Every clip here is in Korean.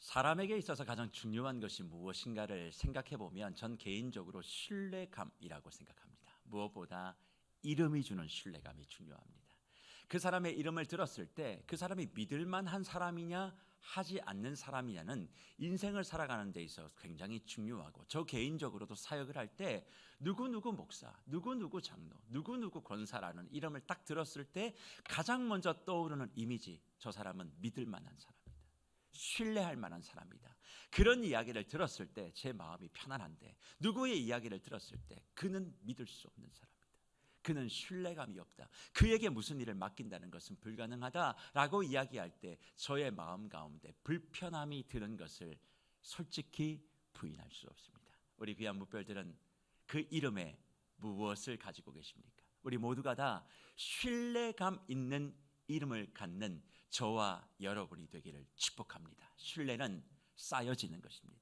사람에게 있어서 가장 중요한 것이 무엇인가를 생각해 보면 전 개인적으로 신뢰감이라고 생각합니다. 무엇보다 이름이 주는 신뢰감이 중요합니다. 그 사람의 이름을 들었을 때 그 사람이 믿을 만한 사람이냐 하지 않는 사람이냐는 인생을 살아가는 데 있어서 굉장히 중요하고, 저 개인적으로도 사역을 할 때 누구누구 목사, 누구누구 장로, 누구누구 권사라는 이름을 딱 들었을 때 가장 먼저 떠오르는 이미지, 저 사람은 믿을 만한 사람이다, 신뢰할 만한 사람이다. 그런 이야기를 들었을 때 제 마음이 편안한데, 누구의 이야기를 들었을 때 그는 믿을 수 없는 사람이다, 그는 신뢰감이 없다, 그에게 무슨 일을 맡긴다는 것은 불가능하다라고 이야기할 때 저의 마음 가운데 불편함이 드는 것을 솔직히 부인할 수 없습니다. 우리 귀한 무별들은 그 이름에 무엇을 가지고 계십니까? 우리 모두가 다 신뢰감 있는 이름을 갖는 저와 여러분이 되기를 축복합니다. 신뢰는 쌓여지는 것입니다.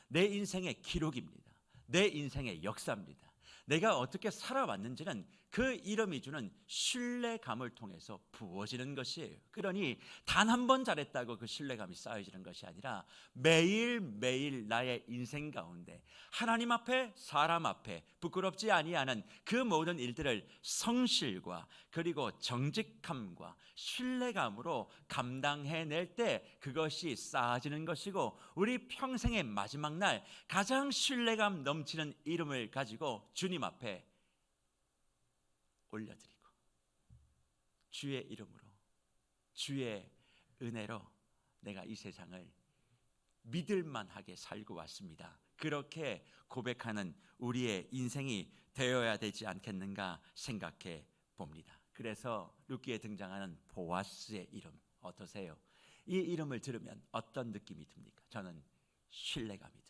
내 인생의 기록입니다. 내 인생의 역사입니다. 내가 어떻게 살아왔는지는 그 이름이 주는 신뢰감을 통해서 부어지는 것이에요. 그러니 단 한 번 잘했다고 그 신뢰감이 쌓여지는 것이 아니라 매일매일 나의 인생 가운데 하나님 앞에 사람 앞에 부끄럽지 아니하는 그 모든 일들을 성실과 그리고 정직함과 신뢰감으로 감당해낼 때 그것이 쌓아지는 것이고, 우리 평생의 마지막 날 가장 신뢰감 넘치는 이름을 가지고 주님 앞에 올려드리고 주의 이름으로 주의 은혜로 내가 이 세상을 믿을만하게 살고 왔습니다, 그렇게 고백하는 우리의 인생이 되어야 되지 않겠는가 생각해 봅니다. 그래서 룻기에 등장하는 보아스의 이름 어떠세요? 이 이름을 들으면 어떤 느낌이 듭니까? 저는 신뢰감이 듭니다.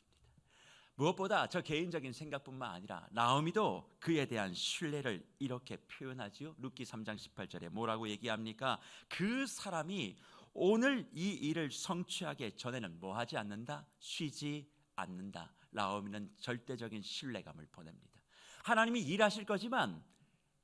무엇보다 저 개인적인 생각뿐만 아니라 나오미도 그에 대한 신뢰를 이렇게 표현하지요. 룻기 3장 18절에 뭐라고 얘기합니까? 그 사람이 오늘 이 일을 성취하기 전에는 뭐하지 않는다? 쉬지 않는다. 나오미는 절대적인 신뢰감을 보냅니다. 하나님이 일하실 거지만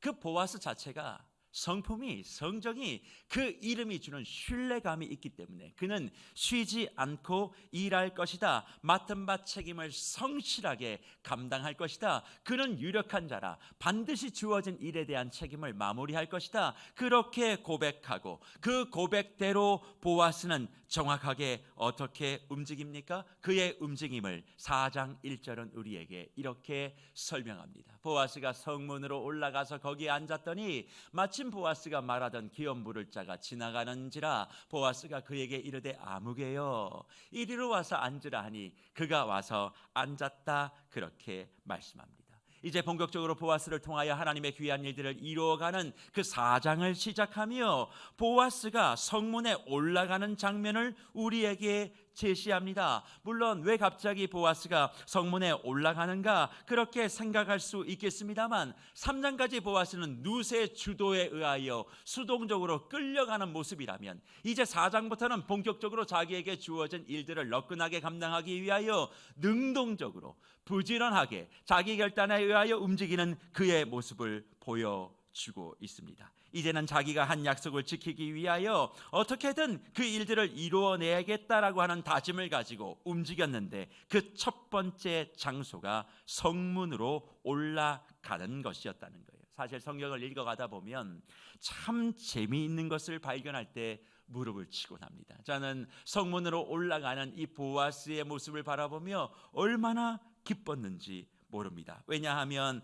그 보아스 자체가 성품이, 성정이, 그 이름이 주는 신뢰감이 있기 때문에 그는 쉬지 않고 일할 것이다, 맡은 바 책임을 성실하게 감당할 것이다, 그는 유력한 자라 반드시 주어진 일에 대한 책임을 마무리할 것이다, 그렇게 고백하고 그 고백대로 보아스는 정확하게 어떻게 움직입니까? 그의 움직임을 4장 1절은 우리에게 이렇게 설명합니다. 보아스가 성문으로 올라가서 거기에 앉았더니 마침 보아스가 말하던 기업 물을 자가 지나가는지라 보아스가 그에게 이르되 아무개여 이리로 와서 앉으라 하니 그가 와서 앉았다, 그렇게 말씀합니다. 이제 본격적으로 보아스를 통하여 하나님의 귀한 일들을 이루어가는 그 4장을 시작하며 보아스가 성문에 올라가는 장면을 우리에게 제시합니다. 물론 왜 갑자기 보아스가 성문에 올라가는가 그렇게 생각할 수 있겠습니다만 3장까지 보아스는 룻의 주도에 의하여 수동적으로 끌려가는 모습이라면 이제 4장부터는 본격적으로 자기에게 주어진 일들을 너끈하게 감당하기 위하여 능동적으로 부지런하게 자기 결단에 의하여 움직이는 그의 모습을 보여주고 있습니다. 이제는 자기가 한 약속을 지키기 위하여 어떻게든 그 일들을 이루어내야겠다라고 하는 다짐을 가지고 움직였는데 그 첫 번째 장소가 성문으로 올라가는 것이었다는 거예요. 사실 성경을 읽어가다 보면 참 재미있는 것을 발견할 때 무릎을 치고 납니다. 저는 성문으로 올라가는 이 보아스의 모습을 바라보며 얼마나 기뻤는지 모릅니다. 왜냐하면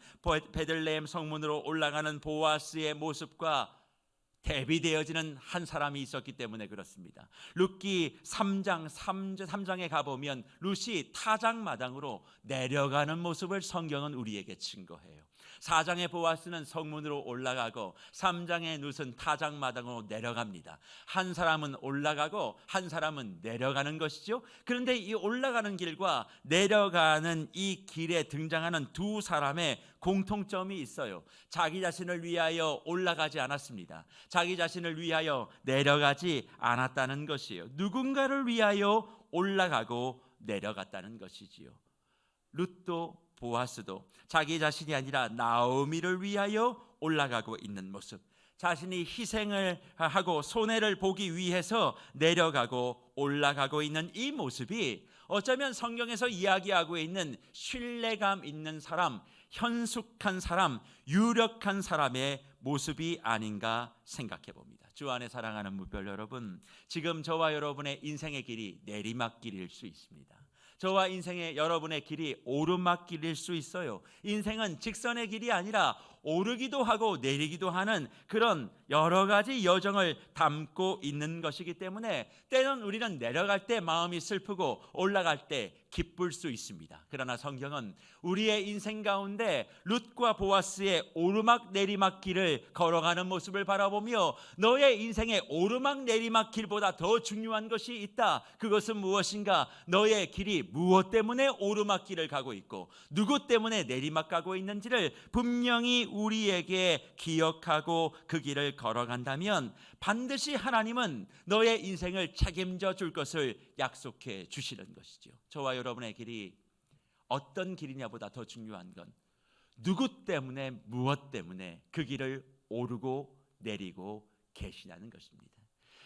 베들레헴 성문으로 올라가는 보아스의 모습과 대비되어지는 한 사람이 있었기 때문에 그렇습니다. 룻기 3장에 가보면 룻이 타작마당으로 내려가는 모습을 성경은 우리에게 증거해요. 4장의 보아스는 성문으로 올라가고 3장의 룻은 타작마당으로 내려갑니다. 한 사람은 올라가고 한 사람은 내려가는 것이죠. 그런데 이 올라가는 길과 내려가는 이 길에 등장하는 두 사람의 공통점이 있어요. 자기 자신을 위하여 올라가지 않았습니다. 자기 자신을 위하여 내려가지 않았다는 것이에요. 누군가를 위하여 올라가고 내려갔다는 것이지요. 룻도 보아스도 자기 자신이 아니라 나오미를 위하여 올라가고 있는 모습, 자신이 희생을 하고 손해를 보기 위해서 내려가고 올라가고 있는 이 모습이 어쩌면 성경에서 이야기하고 있는 신뢰감 있는 사람, 현숙한 사람, 유력한 사람의 모습이 아닌가 생각해 봅니다. 주 안에 사랑하는 무별 여러분, 지금 저와 여러분의 인생의 길이 내리막길일 수 있습니다. 저와 인생의 여러분의 길이 오르막길일 수 있어요. 인생은 직선의 길이 아니라 오르기도 하고 내리기도 하는 그런 여러 가지 여정을 담고 있는 것이기 때문에 때론 우리는 내려갈 때 마음이 슬프고 올라갈 때 기쁠 수 있습니다. 그러나 성경은 우리의 인생 가운데 룻과 보아스의 오르막 내리막 길을 걸어가는 모습을 바라보며 너의 인생의 오르막 내리막 길보다 더 중요한 것이 있다. 그것은 무엇인가? 너의 길이 무엇 때문에 오르막 길을 가고 있고 누구 때문에 내리막 가고 있는지를 분명히 우리에게 기억하고 그 길을 걸어간다면 반드시 하나님은 너의 인생을 책임져 줄 것을 약속해 주시는 것이죠. 저와 여러분의 길이 어떤 길이냐보다 더 중요한 건 누구 때문에 무엇 때문에 그 길을 오르고 내리고 계시냐는 것입니다.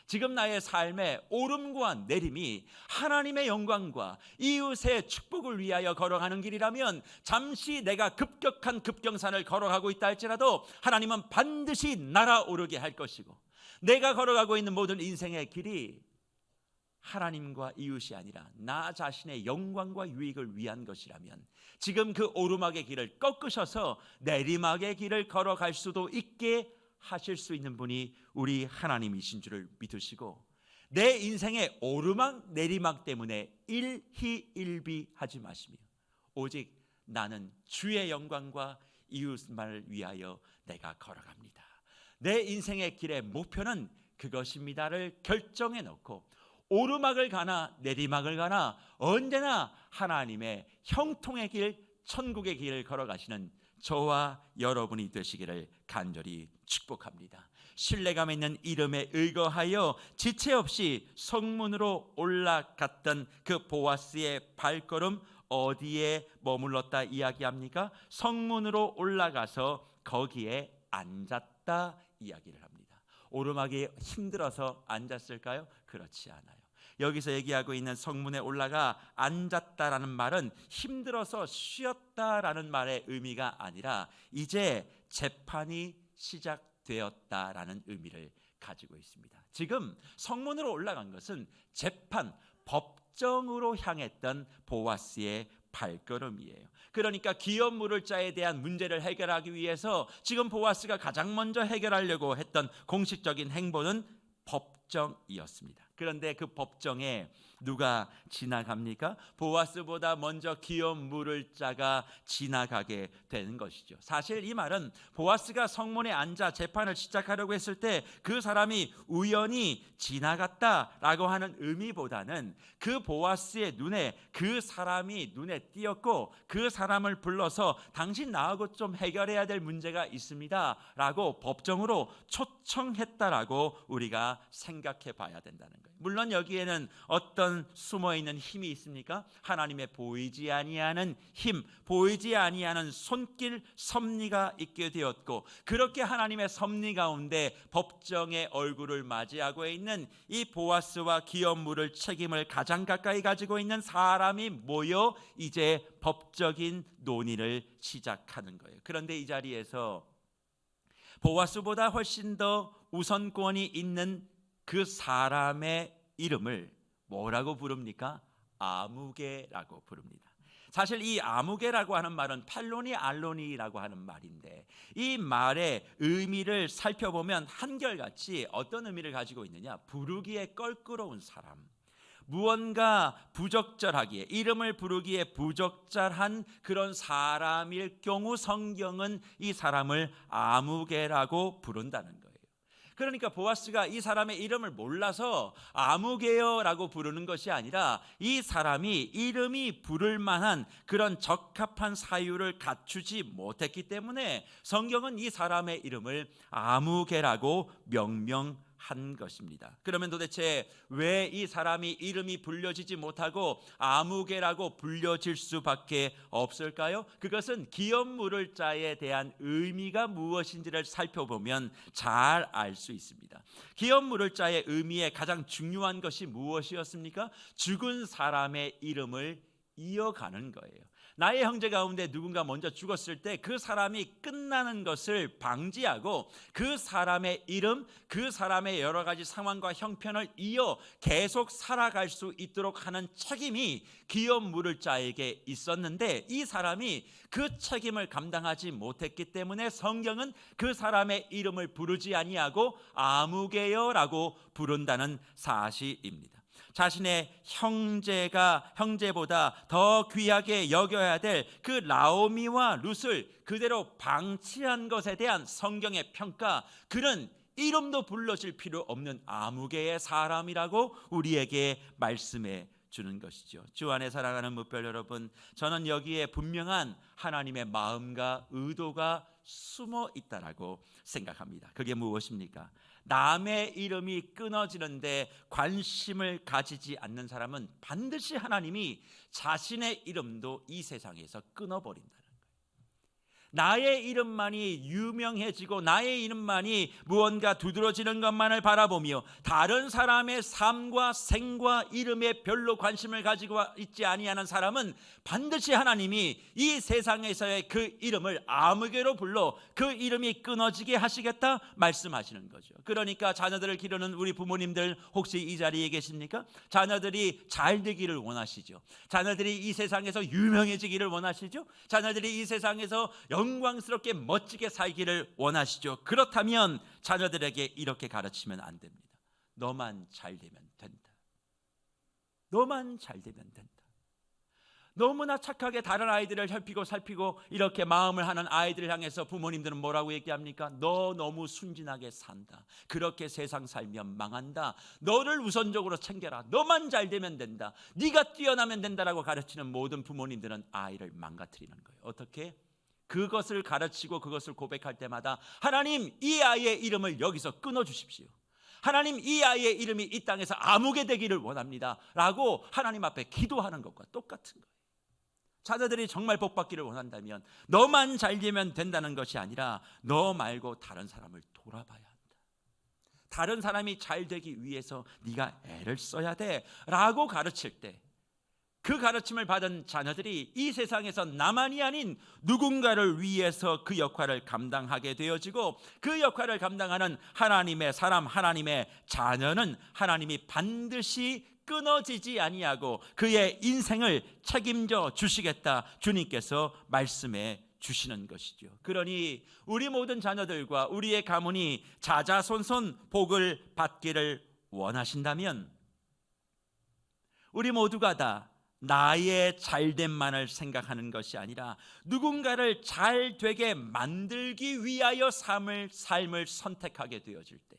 지금 나의 삶의 오름과 내림이 하나님의 영광과 이웃의 축복을 위하여 걸어가는 길이라면 잠시 내가 급격한 급경산을 걸어가고 있다 할지라도 하나님은 반드시 날아오르게 할 것이고 내가 걸어가고 있는 모든 인생의 길이 하나님과 이웃이 아니라 나 자신의 영광과 유익을 위한 것이라면 지금 그 오르막의 길을 꺾으셔서 내리막의 길을 걸어갈 수도 있게 하실 수 있는 분이 우리 하나님이신 줄을 믿으시고 내 인생의 오르막 내리막 때문에 일희일비하지 마시며 오직 나는 주의 영광과 이웃만을 위하여 내가 걸어갑니다. 내 인생의 길의 목표는 그것입니다를 결정해 놓고 오르막을 가나 내리막을 가나 언제나 하나님의 형통의 길, 천국의 길을 걸어가시는 저와 여러분이 되시기를 간절히 축복합니다. 신뢰감 있는 이름에 의거하여 지체 없이 성문으로 올라갔던 그 보아스의 발걸음 어디에 머물렀다 이야기합니까? 성문으로 올라가서 거기에 앉았다 이야기를 합니다. 오르막이 힘들어서 앉았을까요? 그렇지 않아요. 여기서 얘기하고 있는 성문에 올라가 앉았다라는 말은 힘들어서 쉬었다라는 말의 의미가 아니라 이제 재판이 시작되었다라는 의미를 가지고 있습니다. 지금 성문으로 올라간 것은 재판, 법정으로 향했던 보아스의 발걸음이에요. 그러니까 기업 물을 자에 대한 문제를 해결하기 위해서 지금 보아스가 가장 먼저 해결하려고 했던 공식적인 행보는 법정이었습니다. 그런데 그 법정에 누가 지나갑니까? 보아스보다 먼저 기업 물을 자가 지나가게 되는 것이죠. 사실 이 말은 보아스가 성문에 앉아 재판을 시작하려고 했을 때 그 사람이 우연히 지나갔다라고 하는 의미보다는 그 보아스의 눈에 그 사람이 눈에 띄었고 그 사람을 불러서 당신 나하고 좀 해결해야 될 문제가 있습니다 라고 법정으로 초청했다라고 우리가 생각해 봐야 된다는 거예요. 물론 여기에는 어떤 숨어있는 힘이 있습니까? 하나님의 보이지 아니하는 힘, 보이지 아니하는 손길 섭리가 있게 되었고 그렇게 하나님의 섭리 가운데 법정의 얼굴을 맞이하고 있는 이 보아스와 기업 물을 책임을 가장 가까이 가지고 있는 사람이 모여 이제 법적인 논의를 시작하는 거예요. 그런데 이 자리에서 보아스보다 훨씬 더 우선권이 있는 그 사람의 이름을 뭐라고 부릅니까? 아무개라고 부릅니다. 사실 이 아무개라고 하는 말은 팔로니 알로니라고 하는 말인데 이 말의 의미를 살펴보면 한결같이 어떤 의미를 가지고 있느냐? 부르기에 껄끄러운 사람, 무언가 부적절하기에 이름을 부르기에 부적절한 그런 사람일 경우 성경은 이 사람을 아무개라고 부른다는 거예요. 그러니까 보아스가 이 사람의 이름을 몰라서 아무개요라고 부르는 것이 아니라 이 사람이 이름이 부를 만한 그런 적합한 사유를 갖추지 못했기 때문에 성경은 이 사람의 이름을 아무개라고 명명합니다. 한 것입니다. 그러면 도대체 왜 이 사람이 이름이 불려지지 못하고 아무개라고 불려질 수밖에 없을까요? 그것은 기업 물을 자에 대한 의미가 무엇인지를 살펴보면 잘 알 수 있습니다. 기업 물을 자의 의미의 가장 중요한 것이 무엇이었습니까? 죽은 사람의 이름을 이어가는 거예요. 나의 형제 가운데 누군가 먼저 죽었을 때 그 사람이 끝나는 것을 방지하고 그 사람의 이름, 그 사람의 여러 가지 상황과 형편을 이어 계속 살아갈 수 있도록 하는 책임이 기업 물을 자에게 있었는데, 이 사람이 그 책임을 감당하지 못했기 때문에 성경은 그 사람의 이름을 부르지 아니하고 아무개여라고 부른다는 사실입니다. 자신의 형제보다 더 귀하게 여겨야 될 그 나오미와 룻을 그대로 방치한 것에 대한 성경의 평가, 그는 이름도 불러질 필요 없는 아무개의 사람이라고 우리에게 말씀해 주는 것이죠. 주 안에 사랑하는 무별 여러분, 저는 여기에 분명한 하나님의 마음과 의도가 숨어 있다라고 생각합니다. 그게 무엇입니까? 남의 이름이 끊어지는데 관심을 가지지 않는 사람은 반드시 하나님이 자신의 이름도 이 세상에서 끊어버린다는 거예요. 나의 이름만이 유명해지고 나의 이름만이 무언가 두드러지는 것만을 바라보며 다른 사람의 삶과 생과 이름에 별로 관심을 가지고 있지 아니하는 사람은 반드시 하나님이 이 세상에서의 그 이름을 아무개로 불러 그 이름이 끊어지게 하시겠다 말씀하시는 거죠. 그러니까 자녀들을 기르는 우리 부모님들 혹시 이 자리에 계십니까? 자녀들이 잘 되기를 원하시죠. 자녀들이 이 세상에서 유명해지기를 원하시죠. 자녀들이 이 세상에서 영광스럽게 멋지게 살기를 원하시죠. 그렇다면 자녀들에게 이렇게 가르치면 안 됩니다. 너만 잘 되면 된다. 너만 잘 되면 된다. 너무나 착하게 다른 아이들을 살피고 이렇게 마음을 하는 아이들을 향해서 부모님들은 뭐라고 얘기합니까? 너 너무 순진하게 산다. 그렇게 세상 살면 망한다. 너를 우선적으로 챙겨라. 너만 잘 되면 된다. 네가 뛰어나면 된다라고 가르치는 모든 부모님들은 아이를 망가뜨리는 거예요. 어떻게? 그것을 가르치고 그것을 고백할 때마다 하나님, 이 아이의 이름을 여기서 끊어주십시오. 하나님, 이 아이의 이름이 이 땅에서 아무개 되기를 원합니다 라고 하나님 앞에 기도하는 것과 똑같은 거예요. 자녀들이 정말 복받기를 원한다면 너만 잘 되면 된다는 것이 아니라 너 말고 다른 사람을 돌아봐야 한다. 다른 사람이 잘 되기 위해서 네가 애를 써야 돼 라고 가르칠 때, 그 가르침을 받은 자녀들이 이 세상에서 나만이 아닌 누군가를 위해서 그 역할을 감당하게 되어지고, 그 역할을 감당하는 하나님의 사람, 하나님의 자녀는 하나님이 반드시 끊어지지 아니하고 그의 인생을 책임져 주시겠다 주님께서 말씀해 주시는 것이죠. 그러니 우리 모든 자녀들과 우리의 가문이 자자손손 복을 받기를 원하신다면 우리 모두가 다 나의 잘됨만을 생각하는 것이 아니라 누군가를 잘 되게 만들기 위하여 삶을 선택하게 되어질 때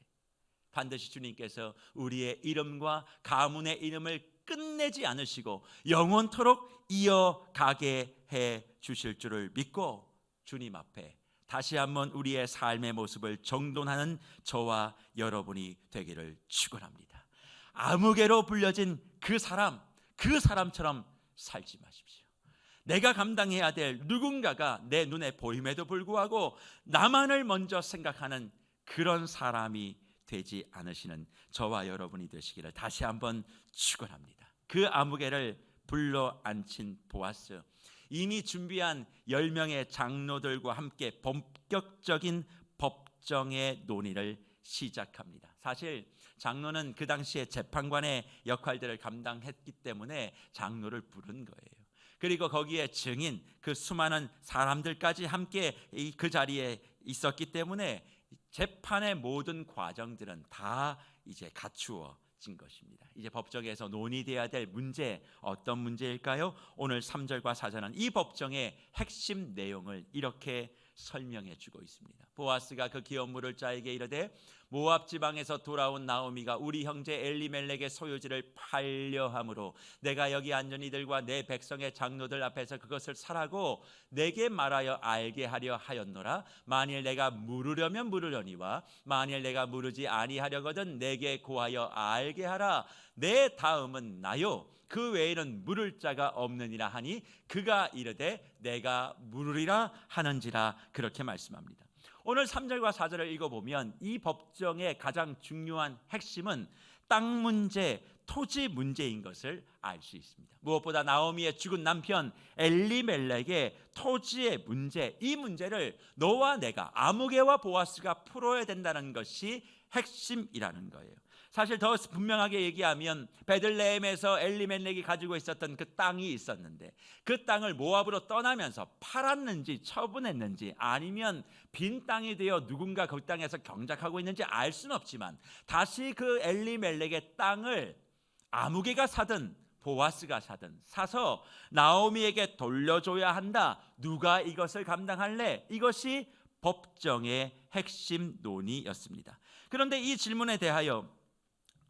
반드시 주님께서 우리의 이름과 가문의 이름을 끝내지 않으시고 영원토록 이어가게 해 주실 줄을 믿고 주님 앞에 다시 한번 우리의 삶의 모습을 정돈하는 저와 여러분이 되기를 축원합니다. 아무개로 불려진 그 사람처럼 살지 마십시오. 내가 감당해야 될 누군가가 내 눈에 보임에도 불구하고 나만을 먼저 생각하는 그런 사람이 되지 않으시는 저와 여러분이 되시기를 다시 한번 축원합니다. 그 아무개를 불러 앉힌 보아스, 이미 준비한 10명의 장로들과 함께 본격적인 법정의 논의를 시작합니다. 사실 장로는 그 당시에 재판관의 역할들을 감당했기 때문에 장로를 부른 거예요. 그리고 거기에 증인, 그 수많은 사람들까지 함께 그 자리에 있었기 때문에 재판의 모든 과정들은 다 이제 갖추어진 것입니다. 이제 법정에서 논의돼야 될 문제, 어떤 문제일까요? 오늘 3절과 4절은 이 법정의 핵심 내용을 이렇게 설명해 주고 있습니다. 보아스가 그 기업 물을 자에게 이르되 모압 지방에서 돌아온 나오미가 우리 형제 엘리멜렉의 소유지를 팔려 함으로 내가 여기 앉은 이들과 내 백성의 장로들 앞에서 그것을 사라고 내게 말하여 알게 하려 하였노라. 만일 내가 물으려면 물으려니와 만일 내가 물으지 아니하려거든 내게 고하여 알게 하라. 내 다음은 나요 그 외에는 물을 자가 없느니라 하니 그가 이르되 내가 물으리라 하는지라. 그렇게 말씀합니다. 오늘 3절과 4절을 읽어보면 이 법정의 가장 중요한 핵심은 땅 문제, 토지 문제인 것을 알 수 있습니다. 무엇보다 나오미의 죽은 남편 엘리멜렉의 토지의 문제, 이 문제를 너와 내가 아무개와 보아스가 풀어야 된다는 것이 핵심이라는 거예요. 사실 더 분명하게 얘기하면 베들레헴에서 엘리멜렉이 가지고 있었던 그 땅이 있었는데 그 땅을 모압으로 떠나면서 팔았는지 처분했는지 아니면 빈 땅이 되어 누군가 그 땅에서 경작하고 있는지 알 수는 없지만 다시 그 엘리멜렉의 땅을 아무개가 사든 보아스가 사든 사서 나오미에게 돌려줘야 한다. 누가 이것을 감당할래? 이것이 법정의 핵심 논의였습니다. 그런데 이 질문에 대하여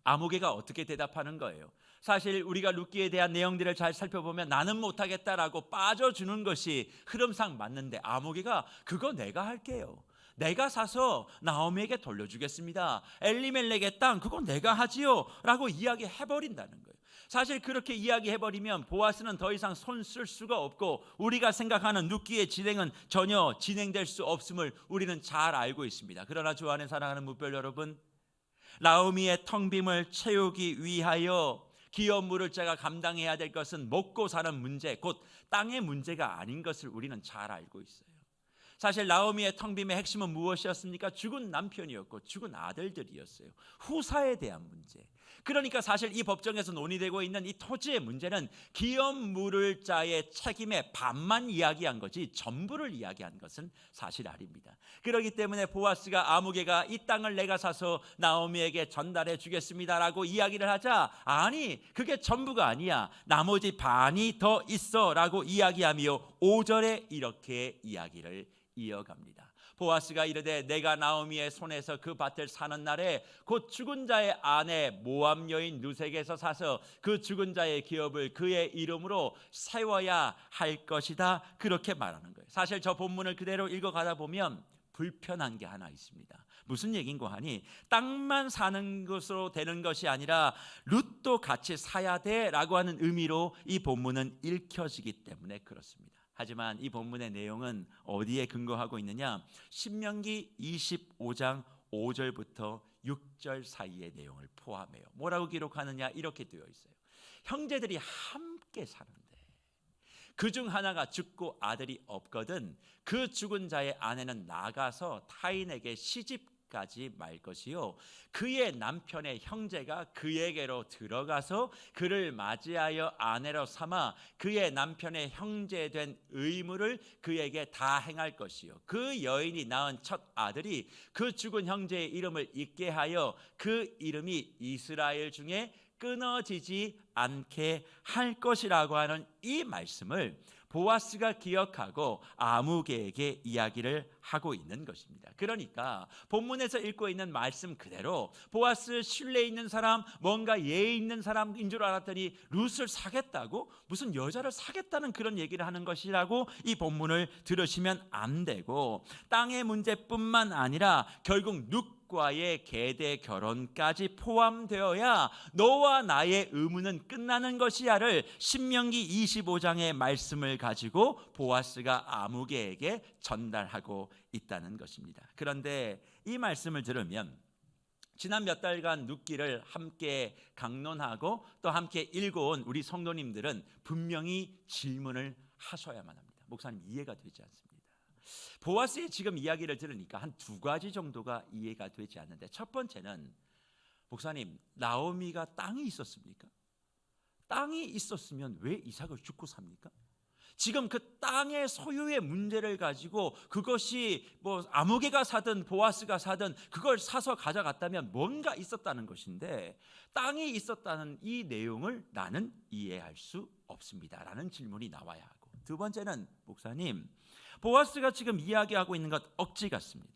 아무개가 어떻게 대답하는 거예요? 사실 우리가 룻기에 대한 내용들을 잘 살펴보면 나는 못하겠다라고 빠져주는 것이 흐름상 맞는데 아무개가 그거 내가 할게요. 내가 사서 나오미에게 돌려주겠습니다. 엘리멜렉의 땅 그거 내가 하지요 라고 이야기해버린다는 거예요. 사실 그렇게 이야기해버리면 보아스는 더 이상 손 쓸 수가 없고 우리가 생각하는 룻기의 진행은 전혀 진행될 수 없음을 우리는 잘 알고 있습니다. 그러나 주 안에 사랑하는 무별 여러분, 나오미의 텅 빔을 채우기 위하여 기업 물을 자가 감당해야 될 것은 먹고 사는 문제, 곧 땅의 문제가 아닌 것을 우리는 잘 알고 있어요. 사실 나오미의 텅 빔의 핵심은 무엇이었습니까? 죽은 남편이었고 죽은 아들들이었어요. 후사에 대한 문제. 그러니까 사실 이 법정에서 논의되고 있는 이 토지의 문제는 기업 물을 자의 책임의 반만 이야기한 거지 전부를 이야기한 것은 사실 아닙니다. 그렇기 때문에 보아스가 아무개가 이 땅을 내가 사서 나오미에게 전달해 주겠습니다라고 이야기를 하자 아니 그게 전부가 아니야. 나머지 반이 더 있어라고 이야기하며 5절에 이렇게 이야기를 이어갑니다. 보아스가 이르되 내가 나오미의 손에서 그 밭을 사는 날에 곧 죽은 자의 아내 모압 여인 룻에게서 사서 그 죽은 자의 기업을 그의 이름으로 세워야 할 것이다. 그렇게 말하는 거예요. 사실 저 본문을 그대로 읽어가다 보면 불편한 게 하나 있습니다. 무슨 얘기인고 하니 땅만 사는 것으로 되는 것이 아니라 룻도 같이 사야 돼라고 하는 의미로 이 본문은 읽혀지기 때문에 그렇습니다. 하지만 이 본문의 내용은 어디에 근거하고 있느냐? 신명기 25장 5절부터 6절 사이의 내용을 포함해요. 뭐라고 기록하느냐? 이렇게 되어 있어요. 형제들이 함께 사는데 그중 하나가 죽고 아들이 없거든 그 죽은 자의 아내는 나가서 타인에게 시집까지 말 것이요 그의 남편의 형제가 그에게로 들어가서 그를 맞이하여 아내로 삼아 그의 남편의 형제된 의무를 그에게 다 행할 것이요 그 여인이 낳은 첫 아들이 그 죽은 형제의 이름을 잊게 하여 그 이름이 이스라엘 중에 끊어지지 않게 할 것이라고 하는 이 말씀을 보아스가 기억하고 아무개에게 이야기를 하고 있는 것입니다. 그러니까 본문에서 읽고 있는 말씀 그대로 보아스 신뢰 있는 사람, 뭔가 예의 있는 사람인 줄 알았더니 룻을 사겠다고 무슨 여자를 사겠다는 그런 얘기를 하는 것이라고 이 본문을 들으시면 안 되고 땅의 문제뿐만 아니라 결국 룻과의 계대 결혼까지 포함되어야 너와 나의 의무는 끝나는 것이야를 신명기 25장의 말씀을 가지고 보아스가 아무개에게 전달하고 있다는 것입니다. 그런데 이 말씀을 들으면 지난 몇 달간 룻기를 함께 강론하고 또 함께 읽어온 우리 성도님들은 분명히 질문을 하셔야만 합니다. 목사님 이해가 되지 않습니다. 보아스의 지금 이야기를 들으니까 한 두 가지 정도가 이해가 되지 않는데 첫 번째는 목사님 나오미가 땅이 있었습니까? 땅이 있었으면 왜 이삭을 죽고 삽니까? 지금 그 땅의 소유의 문제를 가지고 그것이 뭐 아무개가 사든 보아스가 사든 그걸 사서 가져갔다면 뭔가 있었다는 것인데 땅이 있었다는 이 내용을 나는 이해할 수 없습니다라는 질문이 나와야 하고 두 번째는 목사님 보아스가 지금 이야기하고 있는 것 억지 같습니다.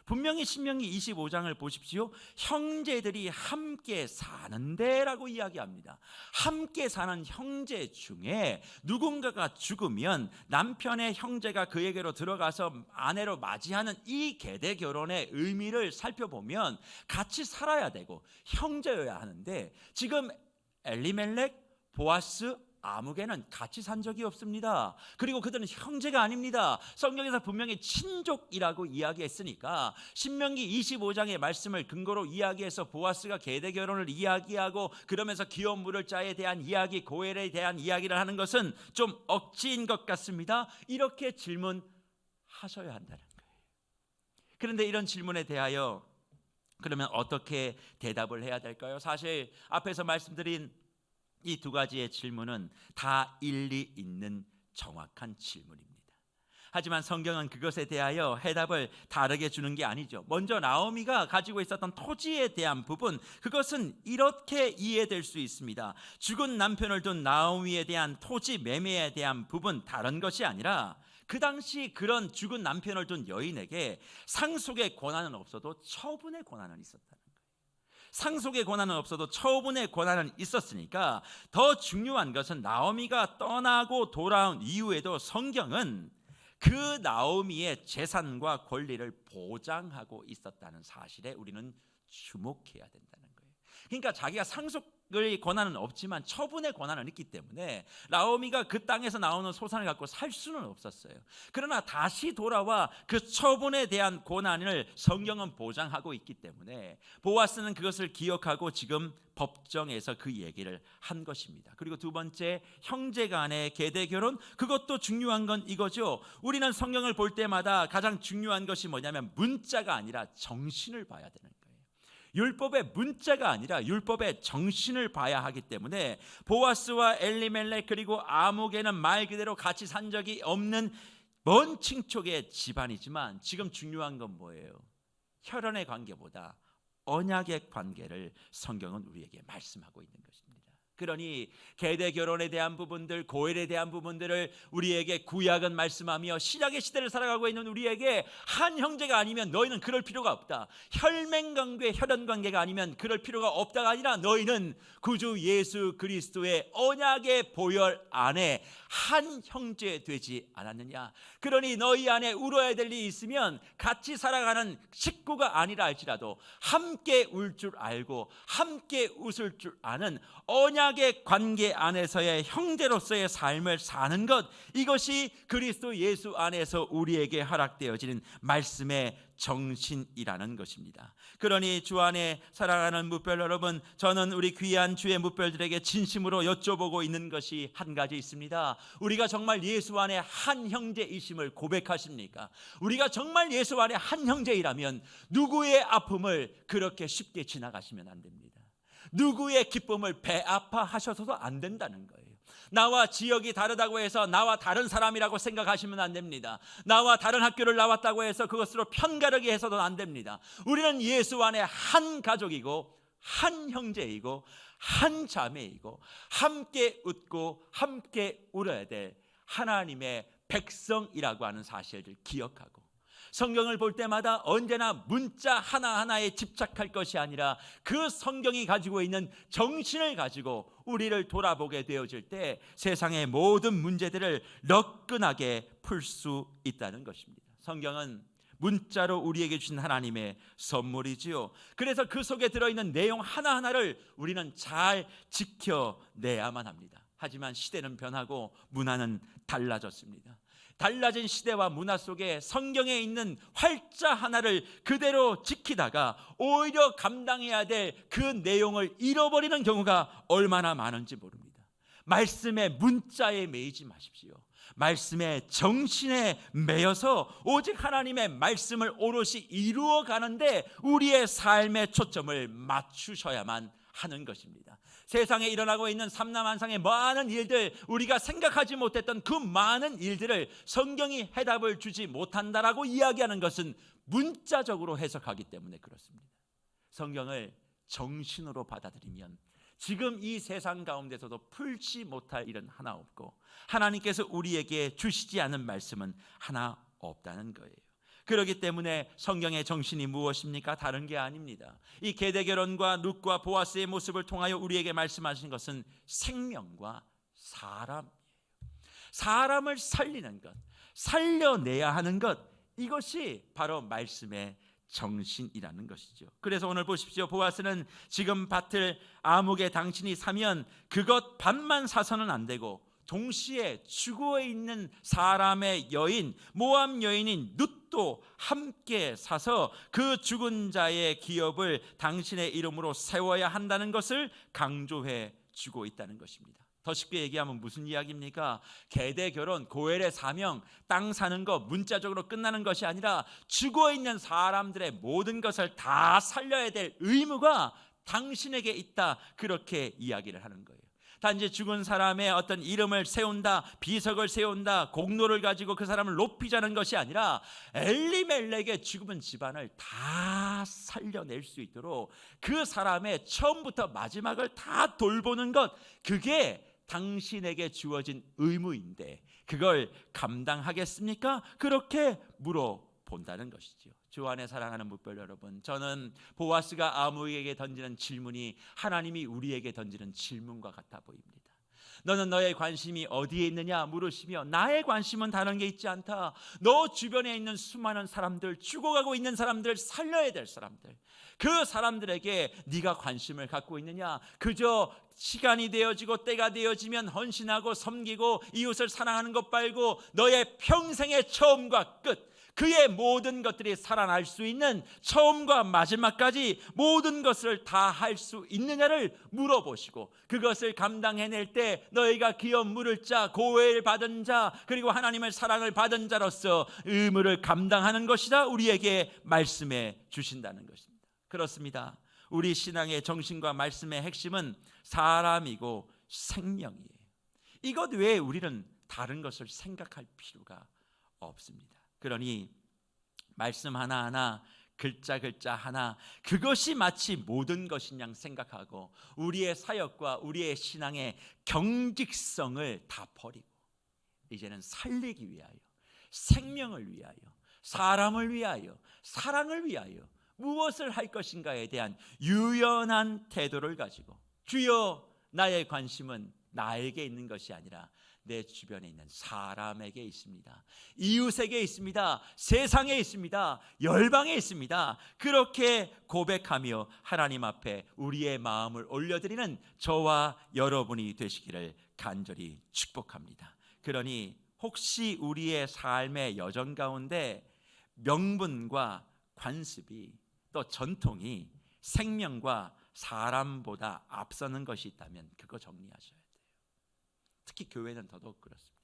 분명히 신명기 25장을 보십시오. 형제들이 함께 사는데라고 이야기합니다. 함께 사는 형제 중에 누군가가 죽으면 남편의 형제가 그에게로 들어가서 아내로 맞이하는 이 계대 결혼의 의미를 살펴보면 같이 살아야 되고 형제여야 하는데, 지금 엘리멜렉, 보아스, 아무개는 같이 산 적이 없습니다. 그리고 그들은 형제가 아닙니다. 성경에서 분명히 친족이라고 이야기했으니까 신명기 25장의 말씀을 근거로 이야기해서 보아스가 계대 결혼을 이야기하고 그러면서 기업 물을 자에 대한 이야기, 고엘에 대한 이야기를 하는 것은 좀 억지인 것 같습니다. 이렇게 질문하셔야 한다는 거예요. 그런데 이런 질문에 대하여 그러면 어떻게 대답을 해야 될까요? 사실 앞에서 말씀드린 이 두 가지의 질문은 다 일리 있는 정확한 질문입니다. 하지만 성경은 그것에 대하여 해답을 다르게 주는 게 아니죠. 먼저 나오미가 가지고 있었던 토지에 대한 부분, 그것은 이렇게 이해될 수 있습니다. 죽은 남편을 둔 나오미에 대한 토지 매매에 대한 부분, 다른 것이 아니라 그 당시 그런 죽은 남편을 둔 여인에게 상속의 권한은 없어도 처분의 권한은 있었다는 거예요. 상속의 권한은 없어도 처분의 권한은 있었으니까 더 중요한 것은 나오미가 떠나고 돌아온 이후에도 성경은 그 나오미의 재산과 권리를 보장하고 있었다는 사실에 우리는 주목해야 된다는 거예요. 그러니까 자기가 상속의 권한은 없지만 처분의 권한은 있기 때문에 나오미가 그 땅에서 나오는 소산을 갖고 살 수는 없었어요. 그러나 다시 돌아와 그 처분에 대한 권한을 성경은 보장하고 있기 때문에 보아스는 그것을 기억하고 지금 법정에서 그 얘기를 한 것입니다. 그리고 두 번째, 형제 간의 계대 결혼, 그것도 중요한 건 이거죠. 우리는 성경을 볼 때마다 가장 중요한 것이 뭐냐면 문자가 아니라 정신을 봐야 되는 거예요. 율법의 문자가 아니라 율법의 정신을 봐야 하기 때문에 보아스와 엘리멜렉 그리고 아무개는 말 그대로 같이 산 적이 없는 먼 친척의 집안이지만 지금 중요한 건 뭐예요? 혈연의 관계보다 언약의 관계를 성경은 우리에게 말씀하고 있는 것입니다. 그러니 계대 결혼에 대한 부분들, 고엘에 대한 부분들을 우리에게 구약은 말씀하며 신약의 시대를 살아가고 있는 우리에게 한 형제가 아니면 너희는 그럴 필요가 없다, 혈맹관계, 혈연관계가 아니면 그럴 필요가 없다가 아니라 너희는 구주 예수 그리스도의 언약의 보혈 안에 한 형제 되지 않았느냐. 그러니 너희 안에 울어야 될 일이 있으면 같이 살아가는 식구가 아니라 할지라도 함께 울 줄 알고 함께 웃을 줄 아는 언약의 관계 안에서의 형제로서의 삶을 사는 것, 이것이 그리스도 예수 안에서 우리에게 허락되어지는 말씀의 정신이라는 것입니다. 그러니 주 안에 사랑하는 뭇별 여러분, 저는 우리 귀한 주의 뭇별들에게 진심으로 여쭤보고 있는 것이 한 가지 있습니다. 우리가 정말 예수 안에 한 형제이심을 고백하십니까? 우리가 정말 예수 안에 한 형제이라면 누구의 아픔을 그렇게 쉽게 지나가시면 안 됩니다. 누구의 기쁨을 배아파하셔서도 안 된다는 거예요. 나와 지역이 다르다고 해서 나와 다른 사람이라고 생각하시면 안 됩니다. 나와 다른 학교를 나왔다고 해서 그것으로 편가르게 해서도 안 됩니다. 우리는 예수 안에 한 가족이고 한 형제이고 한 자매이고 함께 웃고 함께 울어야 될 하나님의 백성이라고 하는 사실을 기억하고 성경을 볼 때마다 언제나 문자 하나하나에 집착할 것이 아니라 그 성경이 가지고 있는 정신을 가지고 우리를 돌아보게 되어질 때 세상의 모든 문제들을 너끈하게 풀 수 있다는 것입니다. 성경은 문자로 우리에게 주신 하나님의 선물이지요. 그래서 그 속에 들어있는 내용 하나하나를 우리는 잘 지켜내야만 합니다. 하지만 시대는 변하고 문화는 달라졌습니다. 달라진 시대와 문화 속에 성경에 있는 활자 하나를 그대로 지키다가 오히려 감당해야 될 그 내용을 잃어버리는 경우가 얼마나 많은지 모릅니다. 말씀의 문자에 매이지 마십시오. 말씀의 정신에 매여서 오직 하나님의 말씀을 오롯이 이루어 가는데 우리의 삶의 초점을 맞추셔야만 하는 것입니다. 세상에 일어나고 있는 삼남한상의 많은 일들, 우리가 생각하지 못했던 그 많은 일들을 성경이 해답을 주지 못한다라고 이야기하는 것은 문자적으로 해석하기 때문에 그렇습니다. 성경을 정신으로 받아들이면 지금 이 세상 가운데서도 풀지 못할 일은 하나 없고 하나님께서 우리에게 주시지 않은 말씀은 하나 없다는 거예요. 그렇기 때문에 성경의 정신이 무엇입니까? 다른 게 아닙니다. 이 계대결혼과 룻과 보아스의 모습을 통하여 우리에게 말씀하신 것은 생명과 사람이에요. 사람을 살리는 것, 살려내야 하는 것, 이것이 바로 말씀의 정신이라는 것이죠. 그래서 오늘 보십시오. 보아스는 지금 밭을 아무개 당신이 사면 그것 반만 사서는 안 되고 동시에 죽어 있는 사람의 여인, 모압 여인인 룻도 함께 사서 그 죽은 자의 기업을 당신의 이름으로 세워야 한다는 것을 강조해 주고 있다는 것입니다. 더 쉽게 얘기하면 무슨 이야기입니까? 계대 결혼, 고엘의 사명, 땅 사는 것 문자적으로 끝나는 것이 아니라 죽어 있는 사람들의 모든 것을 다 살려야 될 의무가 당신에게 있다, 그렇게 이야기를 하는 거예요. 단지 죽은 사람의 어떤 이름을 세운다, 비석을 세운다, 공로를 가지고 그 사람을 높이자는 것이 아니라 엘리멜렉의 죽은 집안을 다 살려낼 수 있도록 그 사람의 처음부터 마지막을 다 돌보는 것, 그게 당신에게 주어진 의무인데 그걸 감당하겠습니까? 그렇게 물어본다는 것이죠. 주 안에 사랑하는 묵별 여러분, 저는 보아스가 아무에게 던지는 질문이 하나님이 우리에게 던지는 질문과 같아 보입니다. 너는 너의 관심이 어디에 있느냐 물으시며, 나의 관심은 다른 게 있지 않다. 너 주변에 있는 수많은 사람들, 죽어가고 있는 사람들, 살려야 될 사람들, 그 사람들에게 네가 관심을 갖고 있느냐? 그저 시간이 되어지고 때가 되어지면 헌신하고 섬기고 이웃을 사랑하는 것 말고 너의 평생의 처음과 끝, 그의 모든 것들이 살아날 수 있는 처음과 마지막까지 모든 것을 다 할 수 있느냐를 물어보시고, 그것을 감당해낼 때 너희가 기업 물을 자, 고엘 받은 자, 그리고 하나님의 사랑을 받은 자로서 의무를 감당하는 것이다, 우리에게 말씀해 주신다는 것입니다. 그렇습니다. 우리 신앙의 정신과 말씀의 핵심은 사람이고 생명이에요. 이것 외에 우리는 다른 것을 생각할 필요가 없습니다. 그러니 말씀 하나하나, 글자 글자 하나, 그것이 마치 모든 것인 양 생각하고 우리의 사역과 우리의 신앙의 경직성을 다 버리고 이제는 살리기 위하여, 생명을 위하여, 사람을 위하여, 사랑을 위하여 무엇을 할 것인가에 대한 유연한 태도를 가지고, 주여 나의 관심은 나에게 있는 것이 아니라 내 주변에 있는 사람에게 있습니다. 이웃에게 있습니다. 세상에 있습니다. 열방에 있습니다. 그렇게 고백하며 하나님 앞에 우리의 마음을 올려드리는 저와 여러분이 되시기를 간절히 축복합니다. 그러니 혹시 우리의 삶의 여정 가운데 명분과 관습이, 또 전통이 생명과 사람보다 앞서는 것이 있다면 그거 정리하셔야 돼요. 특히 교회는 더더욱 그렇습니다.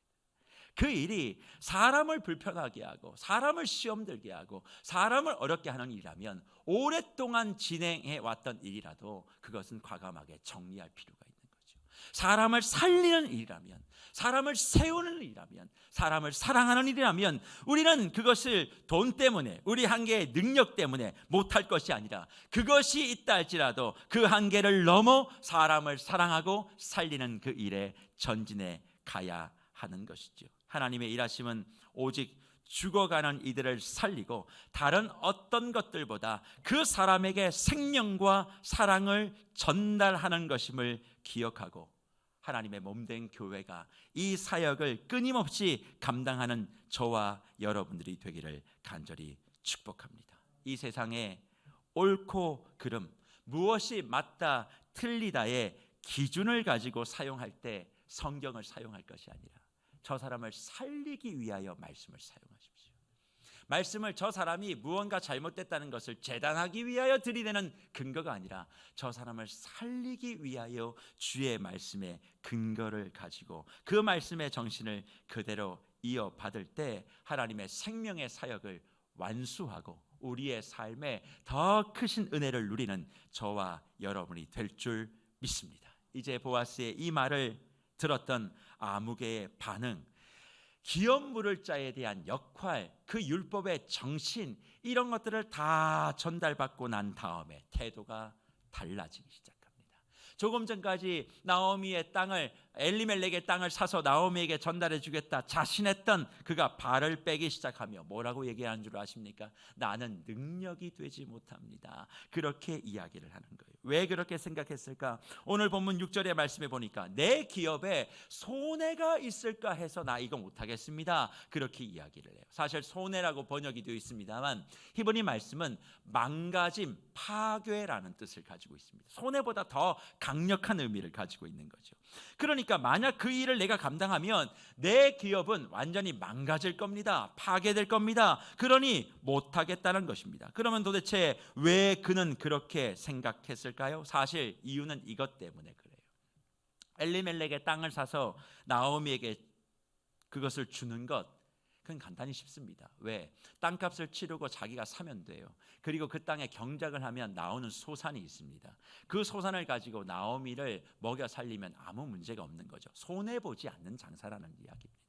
그 일이 사람을 불편하게 하고 사람을 시험 들게 하고 사람을 어렵게 하는 일이라면, 오랫동안 진행해 왔던 일이라도 그것은 과감하게 정리할 필요가 있는 거죠. 사람을 살리는 일이라면, 사람을 세우는 일이라면, 사람을 사랑하는 일이라면 우리는 그것을 돈 때문에, 우리 한계의 능력 때문에 못할 것이 아니라 그것이 있다 할지라도 그 한계를 넘어 사람을 사랑하고 살리는 그 일에 전진해 가야 하는 것이죠. 하나님의 일하심은 오직 죽어가는 이들을 살리고 다른 어떤 것들보다 그 사람에게 생명과 사랑을 전달하는 것임을 기억하고 하나님의 몸된 교회가 이 사역을 끊임없이 감당하는 저와 여러분들이 되기를 간절히 축복합니다. 이 세상에 옳고 그름, 무엇이 맞다 틀리다의 기준을 가지고 사용할 때 성경을 사용할 것이 아니라 저 사람을 살리기 위하여 말씀을 사용하십시오. 말씀을 저 사람이 무언가 잘못됐다는 것을 재단하기 위하여 들이대는 근거가 아니라 저 사람을 살리기 위하여 주의 말씀의 근거를 가지고 그 말씀의 정신을 그대로 이어받을 때 하나님의 생명의 사역을 완수하고 우리의 삶에 더 크신 은혜를 누리는 저와 여러분이 될 줄 믿습니다. 이제 보아스의 이 말을 들었던 아무개의 반응, 기업 물을 자에 대한 역할, 그 율법의 정신, 이런 것들을 다 전달받고 난 다음에 태도가 달라지기 시작합니다. 조금 전까지 나오미의 땅을 엘리멜렉의 땅을 사서 나오미에게 전달해 주겠다 자신했던 그가 발을 빼기 시작하며 뭐라고 얘기하는 줄 아십니까? 나는 능력이 되지 못합니다. 그렇게 이야기를 하는 거예요. 왜 그렇게 생각했을까? 오늘 본문 6절의 말씀에 보니까 내 기업에 손해가 있을까 해서 나 이거 못하겠습니다. 그렇게 이야기를 해요. 사실 손해라고 번역이 되어 있습니다만 히브리 말씀은 망가짐, 파괴라는 뜻을 가지고 있습니다. 손해보다 더 강력한 의미를 가지고 있는 거죠. 그러니까 만약 그 일을 내가 감당하면 내 기업은 완전히 망가질 겁니다. 파괴될 겁니다. 그러니 못하겠다는 것입니다. 그러면 도대체 왜 그는 그렇게 생각했을까요? 사실 이유는 이것 때문에 그래요. 엘리멜렉의 땅을 사서 나오미에게 그것을 주는 것, 그건 간단히 쉽습니다. 왜? 땅값을 치르고 자기가 사면 돼요. 그리고 그 땅에 경작을 하면 나오는 소산이 있습니다. 그 소산을 가지고 나오미를 먹여 살리면 아무 문제가 없는 거죠. 손해보지 않는 장사라는 이야기입니다.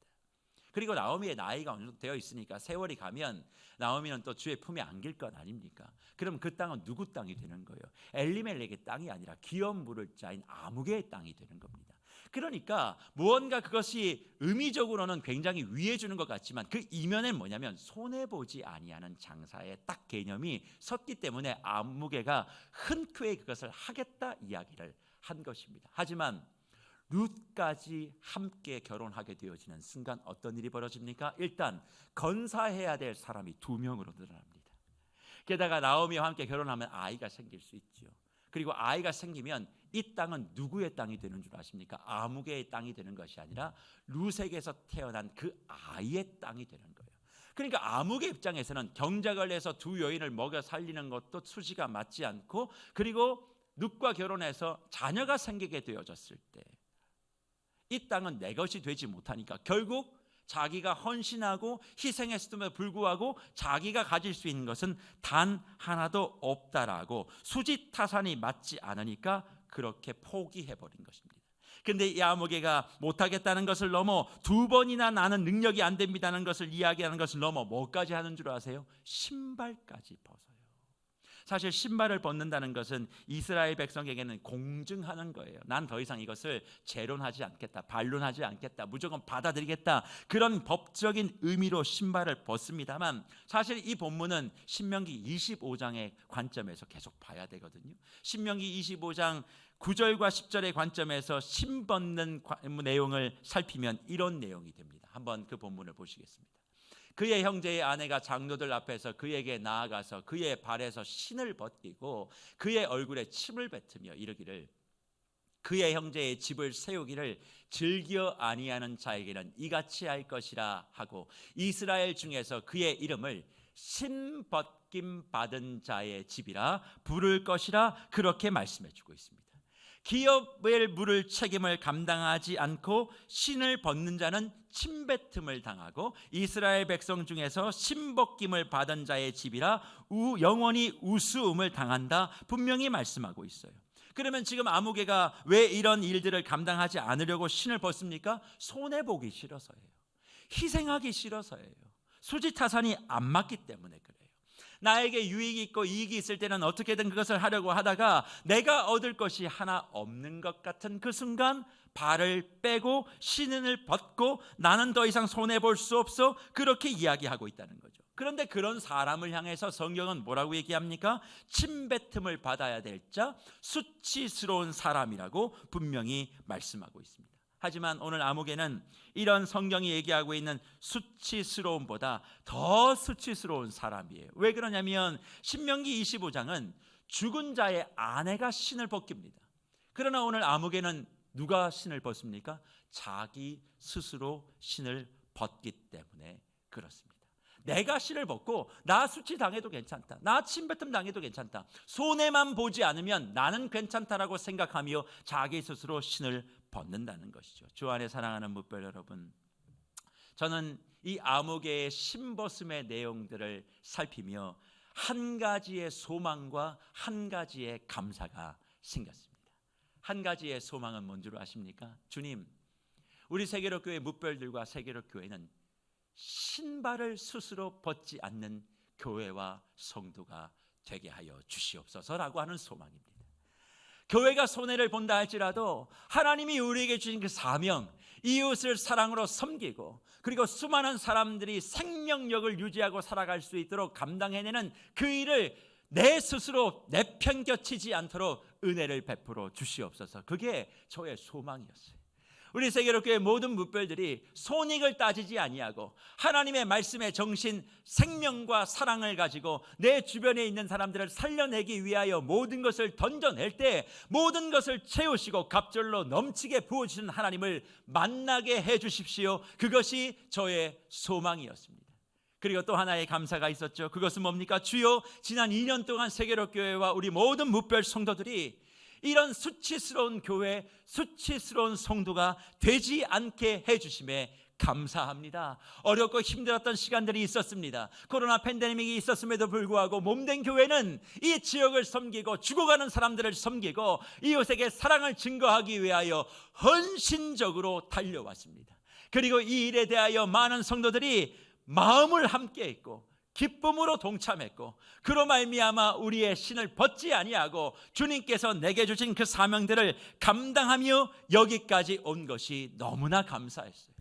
그리고 나오미의 나이가 어느 정도 되어 있으니까 세월이 가면 나오미는 또 주의 품에 안길 것 아닙니까? 그럼 그 땅은 누구 땅이 되는 거예요? 엘리멜렉의 땅이 아니라 기업 물을 자인 아무개의 땅이 되는 겁니다. 그러니까 무언가 그것이 의미적으로는 굉장히 위해 주는 것 같지만 그 이면엔 뭐냐면 손해보지 아니하는 장사의 딱 개념이 섰기 때문에 아무개가 흔쾌히 그것을 하겠다 이야기를 한 것입니다. 하지만 룻까지 함께 결혼하게 되어지는 순간 어떤 일이 벌어집니까? 일단 건사해야 될 사람이 2명으로 늘어납니다. 게다가 나오미와 함께 결혼하면 아이가 생길 수 있죠. 그리고 아이가 생기면 이 땅은 누구의 땅이 되는 줄 아십니까? 아무개의 땅이 되는 것이 아니라 룻에게서 태어난 그 아이의 땅이 되는 거예요. 그러니까 아무개 입장에서는 경작을 해서 2 여인을 먹여 살리는 것도 수지가 맞지 않고, 그리고 룻과 결혼해서 자녀가 생기게 되어졌을 때 이 땅은 내 것이 되지 못하니까 결국 자기가 헌신하고 희생했음에도 불구하고 자기가 가질 수 있는 것은 단 하나도 없다라고 수지타산이 맞지 않으니까 그렇게 포기해버린 것입니다. 근데 이 아무개가 못하겠다는 것을 넘어 2번이나 나는 능력이 안 됩니다는 것을 이야기하는 것을 넘어 뭐까지 하는 줄 아세요? 신발까지 벗어요. 사실 신발을 벗는다는 것은 이스라엘 백성에게는 공증하는 거예요. 난 더 이상 이것을 재론하지 않겠다, 반론하지 않겠다, 무조건 받아들이겠다, 그런 법적인 의미로 신발을 벗습니다만 사실 이 본문은 신명기 25장의 관점에서 계속 봐야 되거든요. 신명기 25장 9절과 10절의 관점에서 신 벗는 내용을 살피면 이런 내용이 됩니다. 한번 그 본문을 보시겠습니다. 그의 형제의 아내가 장로들 앞에서 그에게 나아가서 그의 발에서 신을 벗기고 그의 얼굴에 침을 뱉으며 이르기를 그의 형제의 집을 세우기를 즐겨 아니하는 자에게는 이같이 할 것이라 하고 이스라엘 중에서 그의 이름을 신벗김 받은 자의 집이라 부를 것이라 그렇게 말씀해 주고 있습니다. 기업을 물을 책임을 감당하지 않고 신을 벗는 자는 침뱉음을 당하고 이스라엘 백성 중에서 신벗김을 받은 자의 집이라 영원히 우스움을 당한다 분명히 말씀하고 있어요. 그러면 지금 아무개가 왜 이런 일들을 감당하지 않으려고 신을 벗습니까? 손해보기 싫어서예요. 희생하기 싫어서예요. 수지타산이 안 맞기 때문에 그래요. 나에게 유익이 있고 이익이 있을 때는 어떻게든 그것을 하려고 하다가 내가 얻을 것이 하나 없는 것 같은 그 순간 발을 빼고 신을 벗고 나는 더 이상 손해볼 수 없어, 그렇게 이야기하고 있다는 거죠. 그런데 그런 사람을 향해서 성경은 뭐라고 얘기합니까? 침뱉음을 받아야 될 자, 수치스러운 사람이라고 분명히 말씀하고 있습니다. 하지만 오늘 아무개는 이런 성경이 얘기하고 있는 수치스러움보다 더 수치스러운 사람이에요. 왜 그러냐면 신명기 25장은 죽은 자의 아내가 신을 벗깁니다. 그러나 오늘 아무개는 누가 신을 벗습니까? 자기 스스로 신을 벗기 때문에 그렇습니다. 내가 신을 벗고 나 수치 당해도 괜찮다, 나 침뱉음 당해도 괜찮다, 손해만 보지 않으면 나는 괜찮다라고 생각하며 자기 스스로 신을 벗는다는 것이죠. 주 안에 사랑하는 뭇별 여러분, 저는 이 아무개의 신벗음의 내용들을 살피며 한 가지의 소망과 한 가지의 감사가 생겼습니다. 한 가지의 소망은 뭔 줄 아십니까? 주님, 우리 세계로교회 뭇별들과 세계로교회는 신발을 스스로 벗지 않는 교회와 성도가 되게 하여 주시옵소서라고 하는 소망입니다. 교회가 손해를 본다 할지라도 하나님이 우리에게 주신 그 사명, 이웃을 사랑으로 섬기고 그리고 수많은 사람들이 생명력을 유지하고 살아갈 수 있도록 감당해내는 그 일을 내 스스로 내편겨치지 않도록 은혜를 베풀어 주시옵소서. 그게 저의 소망이었어요. 우리 세계로교회 모든 묵별들이 손익을 따지지 아니하고 하나님의 말씀의 정신, 생명과 사랑을 가지고 내 주변에 있는 사람들을 살려내기 위하여 모든 것을 던져낼 때 모든 것을 채우시고 갑절로 넘치게 부어주시는 하나님을 만나게 해주십시오. 그것이 저의 소망이었습니다. 그리고 또 하나의 감사가 있었죠. 그것은 뭡니까? 주여, 지난 2년 동안 세계로교회와 우리 모든 묵별 성도들이 이런 수치스러운 교회, 수치스러운 성도가 되지 않게 해주심에 감사합니다. 어렵고 힘들었던 시간들이 있었습니다. 코로나 팬데믹이 있었음에도 불구하고 몸된 교회는 이 지역을 섬기고 죽어가는 사람들을 섬기고 이웃에게 사랑을 증거하기 위하여 헌신적으로 달려왔습니다. 그리고 이 일에 대하여 많은 성도들이 마음을 함께 했고 기쁨으로 동참했고 그로 말미암아 우리의 신을 벗지 아니하고 주님께서 내게 주신 그 사명들을 감당하며 여기까지 온 것이 너무나 감사했어요.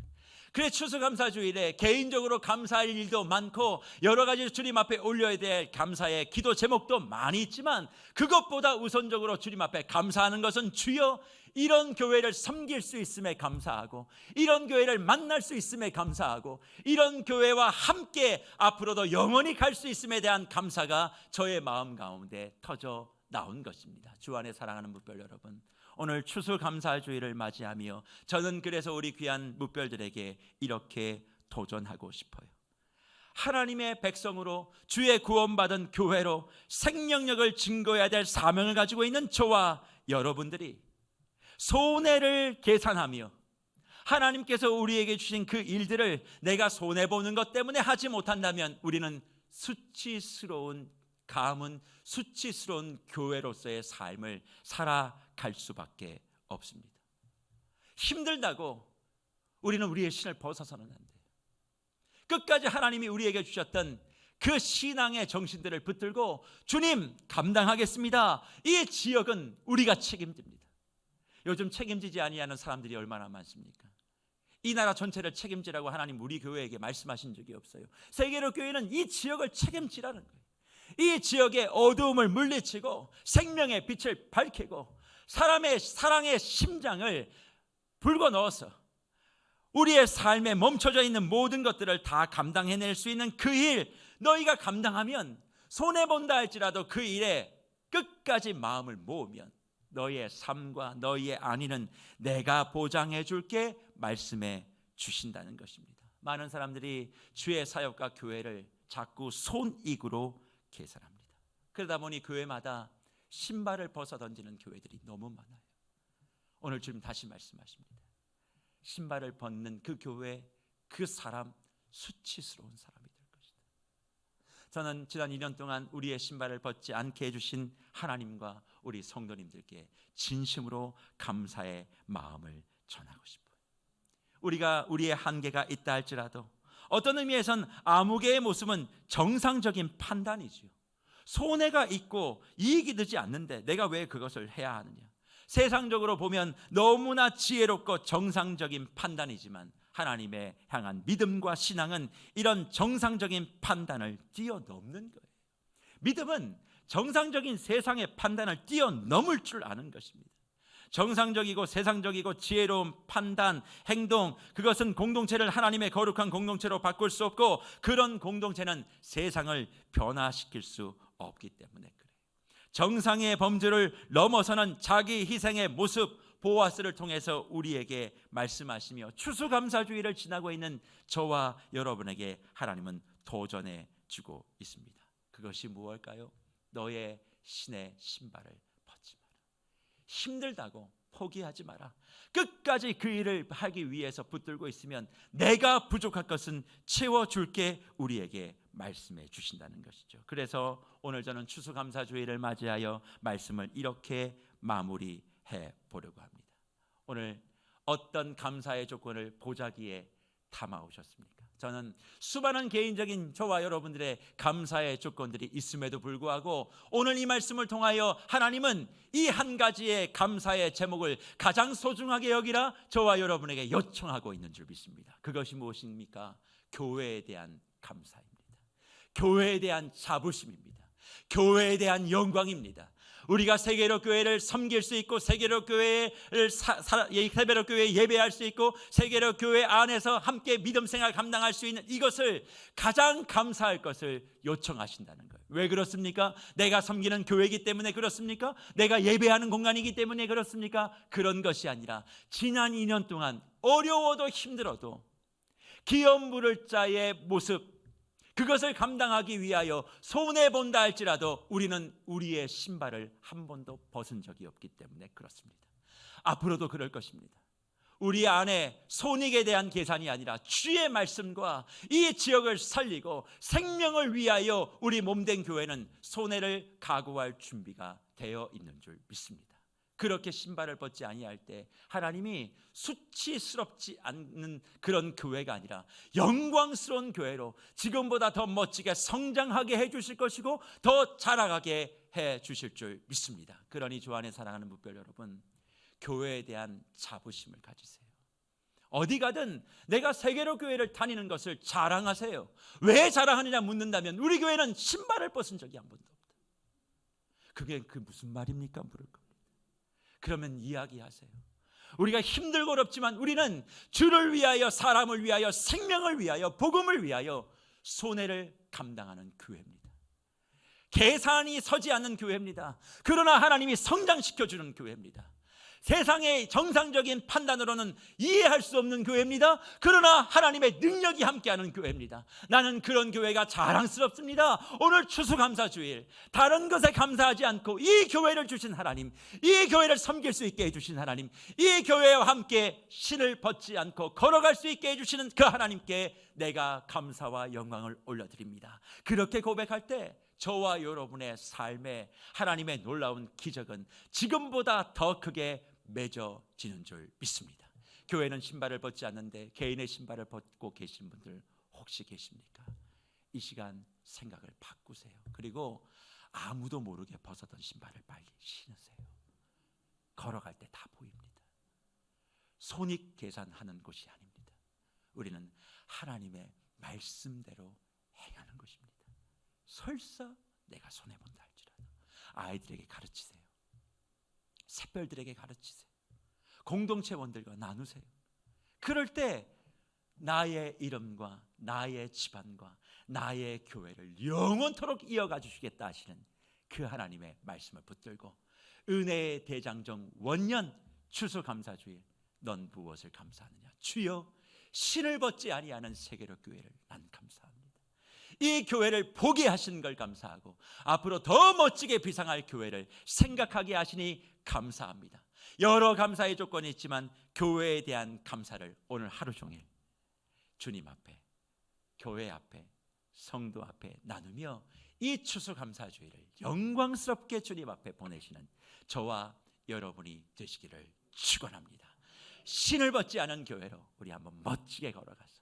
그래 추수감사주일에 개인적으로 감사할 일도 많고 여러 가지 주님 앞에 올려야 될 감사의 기도 제목도 많이 있지만 그것보다 우선적으로 주님 앞에 감사하는 것은 주여 이런 교회를 섬길 수 있음에 감사하고 이런 교회를 만날 수 있음에 감사하고 이런 교회와 함께 앞으로도 영원히 갈 수 있음에 대한 감사가 저의 마음 가운데 터져 나온 것입니다. 주 안에 사랑하는 묵별 여러분, 오늘 추수감사주일을 맞이하며 저는 그래서 우리 귀한 묵별들에게 이렇게 도전하고 싶어요. 하나님의 백성으로 주의 구원받은 교회로 생명력을 증거해야 될 사명을 가지고 있는 저와 여러분들이 손해를 계산하며 하나님께서 우리에게 주신 그 일들을 내가 손해보는 것 때문에 하지 못한다면 우리는 수치스러운 가문, 수치스러운 교회로서의 삶을 살아갈 수밖에 없습니다. 힘들다고 우리는 우리의 신을 벗어서는 안 돼요. 끝까지 하나님이 우리에게 주셨던 그 신앙의 정신들을 붙들고 주님 감당하겠습니다. 이 지역은 우리가 책임집니다. 요즘 책임지지 아니하는 사람들이 얼마나 많습니까? 이 나라 전체를 책임지라고 하나님 우리 교회에게 말씀하신 적이 없어요. 세계로 교회는 이 지역을 책임지라는 거예요. 이 지역의 어두움을 물리치고 생명의 빛을 밝히고 사람의 사랑의 심장을 불궈넣어서 우리의 삶에 멈춰져 있는 모든 것들을 다 감당해낼 수 있는 그 일 너희가 감당하면 손해본다 할지라도 그 일에 끝까지 마음을 모으면 너희의 삶과 너희의 안위는 내가 보장해 줄게 말씀해 주신다는 것입니다. 많은 사람들이 주의 사역과 교회를 자꾸 손익으로 계산합니다. 그러다 보니 교회마다 신발을 벗어 던지는 교회들이 너무 많아요. 오늘 주님 다시 말씀하십니다. 신발을 벗는 그 교회, 그 사람 수치스러운 사람이 될 것이다. 저는 지난 2년 동안 우리의 신발을 벗지 않게 해주신 하나님과 우리 성도님들께 진심으로 감사의 마음을 전하고 싶어요. 우리가 우리의 한계가 있다 할지라도 어떤 의미에선 아무개의 모습은 정상적인 판단이지요. 손해가 있고 이익이 되지 않는데 내가 왜 그것을 해야 하느냐. 세상적으로 보면 너무나 지혜롭고 정상적인 판단이지만 하나님의 향한 믿음과 신앙은 이런 정상적인 판단을 뛰어넘는 거예요. 믿음은 정상적인 세상의 판단을 뛰어넘을 줄 아는 것입니다. 정상적이고 세상적이고 지혜로운 판단, 행동, 그것은 공동체를 하나님의 거룩한 공동체로 바꿀 수 없고 그런 공동체는 세상을 변화시킬 수 없기 때문에 그래요. 정상의 범주를 넘어서는 자기 희생의 모습 보아스를 통해서 우리에게 말씀하시며 추수감사주의를 지나고 있는 저와 여러분에게 하나님은 도전해 주고 있습니다. 그것이 무엇일까요? 너의 신의 신발을 벗지 마라. 힘들다고 포기하지 마라. 끝까지 그 일을 하기 위해서 붙들고 있으면 내가 부족할 것은 채워줄게 우리에게 말씀해 주신다는 것이죠. 그래서 오늘 저는 추수감사주의를 맞이하여 말씀을 이렇게 마무리해 보려고 합니다. 오늘 어떤 감사의 조건을 보자기에 담아오셨습니까? 저는 수많은 개인적인 저와 여러분들의 감사의 조건들이 있음에도 불구하고 오늘 이 말씀을 통하여 하나님은 이 한 가지의 감사의 제목을 가장 소중하게 여기라 저와 여러분에게 요청하고 있는 줄 믿습니다. 그것이 무엇입니까? 교회에 대한 감사입니다. 교회에 대한 자부심입니다. 교회에 대한 영광입니다. 우리가 세계로 교회를 섬길 수 있고 세계로 교회를 세계로 교회 예배할 수 있고 세계로 교회 안에서 함께 믿음 생활 감당할 수 있는 이것을 가장 감사할 것을 요청하신다는 거예요. 왜 그렇습니까? 내가 섬기는 교회이기 때문에 그렇습니까? 내가 예배하는 공간이기 때문에 그렇습니까? 그런 것이 아니라 지난 2년 동안 어려워도 힘들어도 기업 물을 자의 모습, 그것을 감당하기 위하여 손해본다 할지라도 우리는 우리의 신발을 한 번도 벗은 적이 없기 때문에 그렇습니다. 앞으로도 그럴 것입니다. 우리 안에 손익에 대한 계산이 아니라 주의 말씀과 이 지역을 살리고 생명을 위하여 우리 몸된 교회는 손해를 각오할 준비가 되어 있는 줄 믿습니다. 그렇게 신발을 벗지 아니할 때 하나님이 수치스럽지 않는 그런 교회가 아니라 영광스러운 교회로 지금보다 더 멋지게 성장하게 해주실 것이고 더 자라가게 해주실 줄 믿습니다. 그러니 주 안에 사랑하는 묵별 여러분, 교회에 대한 자부심을 가지세요. 어디 가든 내가 세계로 교회를 다니는 것을 자랑하세요. 왜 자랑하느냐 묻는다면 우리 교회는 신발을 벗은 적이 한 번도 없다. 그게 무슨 말입니까? 물을 겁니다. 그러면 이야기하세요. 우리가 힘들고 어렵지만 우리는 주를 위하여, 사람을 위하여, 생명을 위하여, 복음을 위하여 손해를 감당하는 교회입니다. 계산이 서지 않는 교회입니다. 그러나 하나님이 성장시켜주는 교회입니다. 세상의 정상적인 판단으로는 이해할 수 없는 교회입니다. 그러나 하나님의 능력이 함께하는 교회입니다. 나는 그런 교회가 자랑스럽습니다. 오늘 추수감사주일, 다른 것에 감사하지 않고 이 교회를 주신 하나님, 이 교회를 섬길 수 있게 해주신 하나님, 이 교회와 함께 신을 벗지 않고 걸어갈 수 있게 해주시는 그 하나님께 내가 감사와 영광을 올려드립니다. 그렇게 고백할 때 저와 여러분의 삶에 하나님의 놀라운 기적은 지금보다 더 크게 맺어지는 줄 믿습니다. 교회는 신발을 벗지 않는데 개인의 신발을 벗고 계신 분들 혹시 계십니까? 이 시간 생각을 바꾸세요. 그리고 아무도 모르게 벗었던 신발을 빨리 신으세요. 걸어갈 때 다 보입니다. 손익 계산하는 것이 아닙니다. 우리는 하나님의 말씀대로 행하는 것입니다. 설사 내가 손해본다 할지라도 아이들에게 가르치세요. 샛별들에게 가르치세요. 공동체원들과 나누세요. 그럴 때 나의 이름과 나의 집안과 나의 교회를 영원토록 이어가 주시겠다 하시는 그 하나님의 말씀을 붙들고 은혜의 대장정 원년 추수감사주일, 넌 무엇을 감사하느냐? 주여, 신을 벗지 아니하는 세계로 교회를 난 감사합니다. 이 교회를 보게 하신 걸 감사하고 앞으로 더 멋지게 비상할 교회를 생각하게 하시니 감사합니다. 여러 감사의 조건이 있지만 교회에 대한 감사를 오늘 하루 종일 주님 앞에, 교회 앞에, 성도 앞에 나누며 이 추수감사주일을 영광스럽게 주님 앞에 보내시는 저와 여러분이 되시기를 축원합니다. 신을 벗지 않은 교회로 우리 한번 멋지게 걸어가서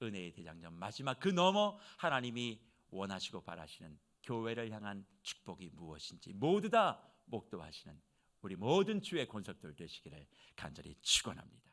은혜의 대장정 마지막 그 너머 하나님이 원하시고 바라시는 교회를 향한 축복이 무엇인지 모두 다 목도하시는 우리 모든 주의 권속들 되시기를 간절히 축원합니다.